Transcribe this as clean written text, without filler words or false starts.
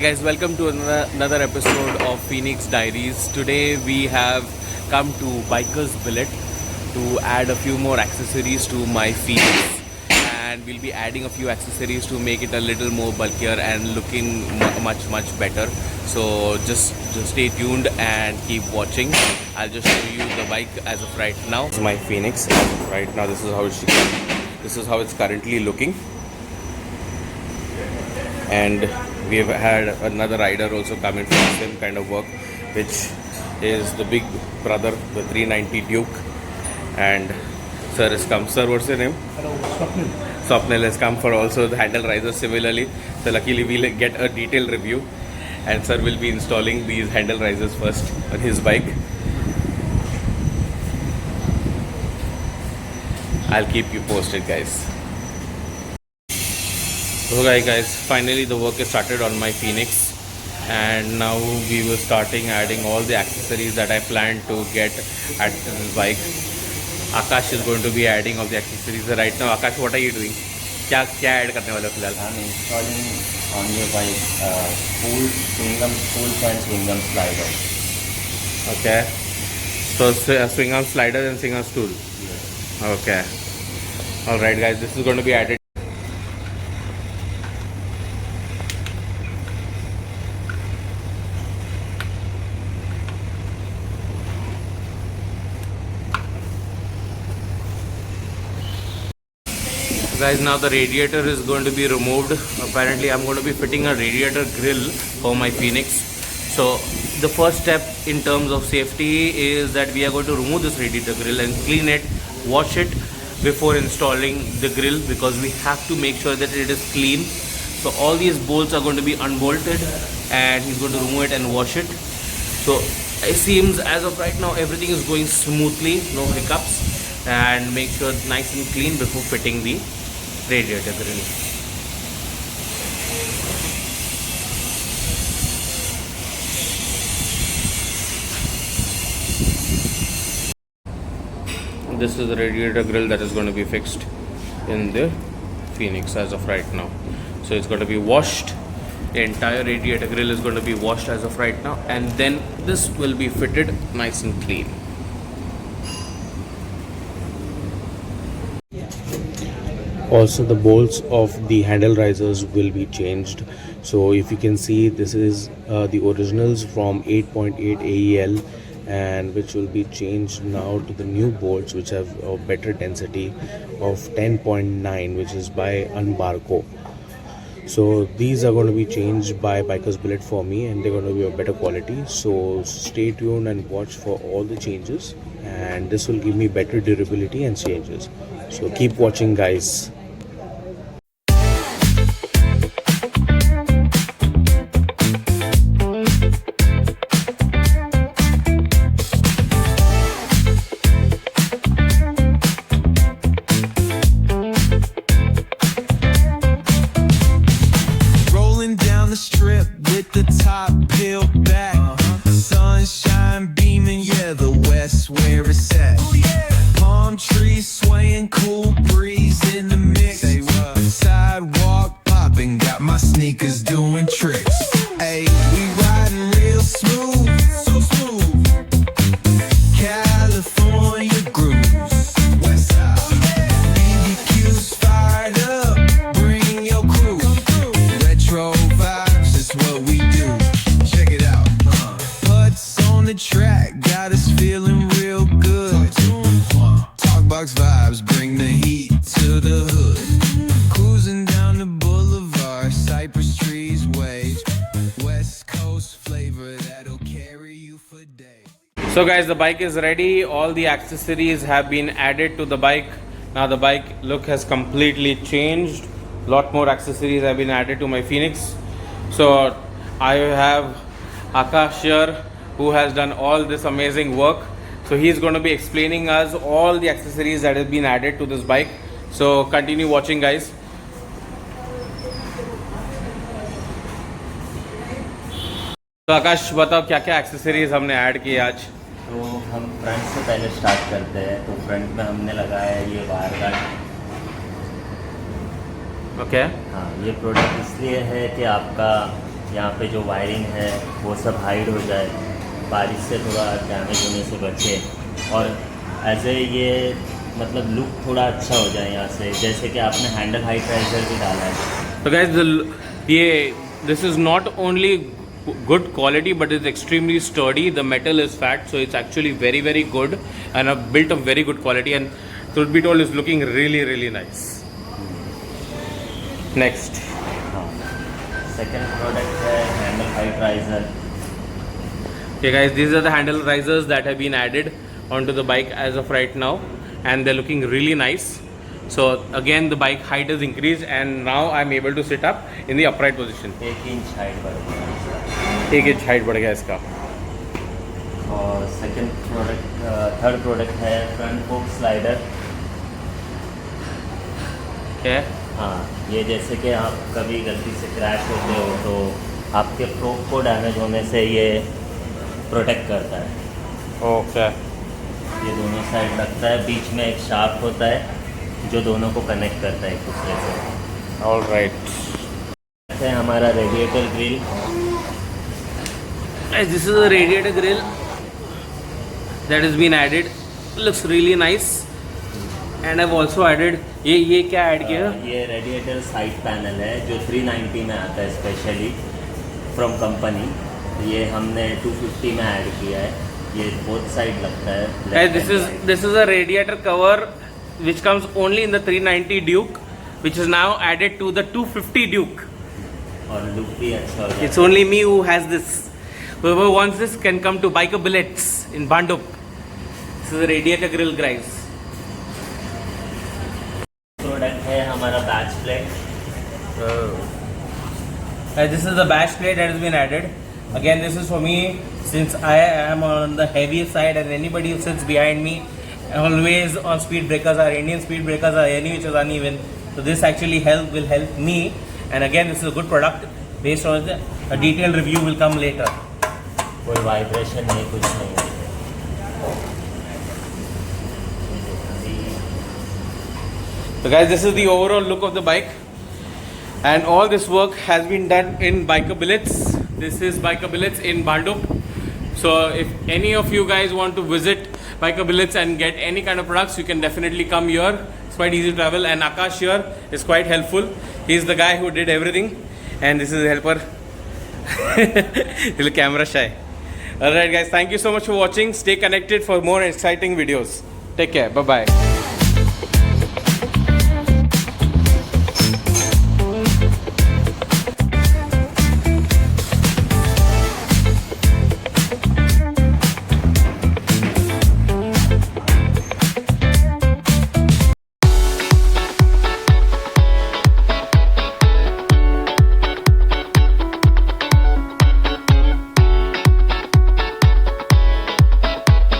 Guys, welcome to another episode of Phoenix Diaries. Today we have come to Biker's Billet to add a few more accessories to my Phoenix, and we'll be adding a few accessories to make it a little more bulkier and looking much better. So just stay tuned and keep watching. I'll just show you the bike as of right now. This is my Phoenix. Right now, this is how it's currently looking. And we have had another rider also come in for the same kind of work, which is the big brother, the 390 Duke. And sir has come. Sir, what's your name? Hello, Swapnil. Swapnil has come for also the handle risers similarly. So luckily we'll get a detailed review, and sir will be installing these handle risers first on his bike. I'll keep you posted, guys. Okay guys, finally the work is started on my Phoenix, and now we were starting adding all the accessories that I planned to get at this bike. Akash is going to be adding all the accessories right now. Akash, what are you doing? क्या add करने वाले हो फिलहाल? I'm installing on your bike spool and swing arm sliders. Okay. So swing arm sliders and swing arm stool. Yes. Okay. Alright guys, this is going to be added. Guys, now the radiator is going to be removed. Apparently I'm going to be fitting a radiator grill for my Phoenix. So the first step in terms of safety is that we are going to remove this radiator grill and clean it, wash it before installing the grill, because we have to make sure that it is clean. So all these bolts are going to be unbolted, and he's going to remove it and wash it. So it seems as of right now everything is going smoothly, no hiccups, and make sure it's nice and clean before fitting the radiator grill. This is the radiator grill that is going to be fixed in the Phoenix as of right now. So it's going to be washed. The entire radiator grill is going to be washed as of right now, and then this will be fitted nice and clean. Also, the bolts of the handle risers will be changed. So if you can see, this is the originals from 8.8 AEL, and which will be changed now to the new bolts, which have a better density of 10.9, which is by Unbarco. So these are going to be changed by Biker's Billet for me, and they're going to be of better quality. So stay tuned and watch for all the changes, and this will give me better durability and changes. So keep watching, guys. Rolling down the strip with the top peeled back. Sunshine beaming, yeah, the west where it's at. Palm trees swaying, cool breeze in the mix. Sidewalk popping, got my sneakers doing tricks. Ayy, we riding real smooth, so smooth. California grooves, west side. BBQ's fired up, bring your crew. Retro vibes is what we do. Check it out. Putts on the track, got us feeling real good. Talkbox vibes, bring the heat to the hood. Cruising down the boulevard, cypress trees wave. West Coast flavor that'll carry you for days. So guys, the bike is ready. All the accessories have been added to the bike. Now the bike look has completely changed. Lot more accessories have been added to my Phoenix. So I have Akash here, who has done all this amazing work. So he's going to be explaining us all the accessories that have been added to this bike. So continue watching, guys. तो आकाश बताओ क्या क्या accessories हमने add किए आज। तो हम front से पहले स्टार्ट करते हैं। तो फ्रंट में हमने लगाया है ये वायर गार्ड। ओके। हाँ, ये प्रोडक्ट इसलिए है कि आपका यहाँ पे जो वायरिंग है वो सब हाइड हो जाए, बारिश से थोड़ा डैमेज होने से बचे, और ऐसे ये मतलब लुक थोड़ा अच्छा हो जाए यहाँ से। जैसे कि आपने हैंडल हाइट राइजर भी डाला है। So guys, this is not only good quality but it's extremely sturdy. The metal is fat, so it's actually very good and built of very good quality, and truth be told, it's looking really nice. Next. हाँ, second product है handle height riser. Okay guys, these are the handle risers that have been added onto the bike as of right now, and they're looking really nice. So again, the bike height has increased and now I'm able to sit up in the upright position. 1 inch height बढ़ गया। 1 inch height बढ़ गया इसका। और third product है front फोक slider. क्या है? हाँ, ये जैसे कि आप कभी गलती से क्रैश होते हो तो आपके फ्रोक को डैमेज होने से ये प्रोटेक्ट करता है। ओके। ये दोनों साइड लगता है, बीच में एक शाफ्ट होता है जो दोनों को कनेक्ट करता है एक दूसरे से। All right. है हमारा radiator grille. This is a radiator grill that has been added. Looks really nice. And I've also added ये क्या ऐड किया? ये रेडिएटर साइड पैनल है जो 390 में आता है स्पेशली फ्रॉम कंपनी। ये हमने 250 में ऐड किया है। ये बोथ साइड लगता है। Guys, this is a radiator cover which comes only in the 390 Duke, which is now added to the 250 Duke. और लुक भी अच्छा हो जाता It's only me who has this. Whoever wants this can come to Biker Billets in Bhandup. This is a radiator grill, guys. Product है हमारा batch plate. This is the bash plate that has been added. Again, this is for me since I am on the heavier side and anybody who sits behind me always on speed breakers, our Indian speed breakers are any which is uneven. So this actually will help me. And again, this is a good product. Based on a detailed review will come later. कोई vibration नहीं, कुछ नहीं। So guys, this is the overall look of the bike, and all this work has been done in Biker Billets. This is Biker Billets in Bhandup. So if any of you guys want to visit Biker Billets and get any kind of products, you can definitely come here. It's quite easy to travel, and Akash here is quite helpful. He's the guy who did everything, and this is the helper. Little camera shy. Alright guys, thank you so much for watching. Stay connected for more exciting videos. Take care. Bye bye.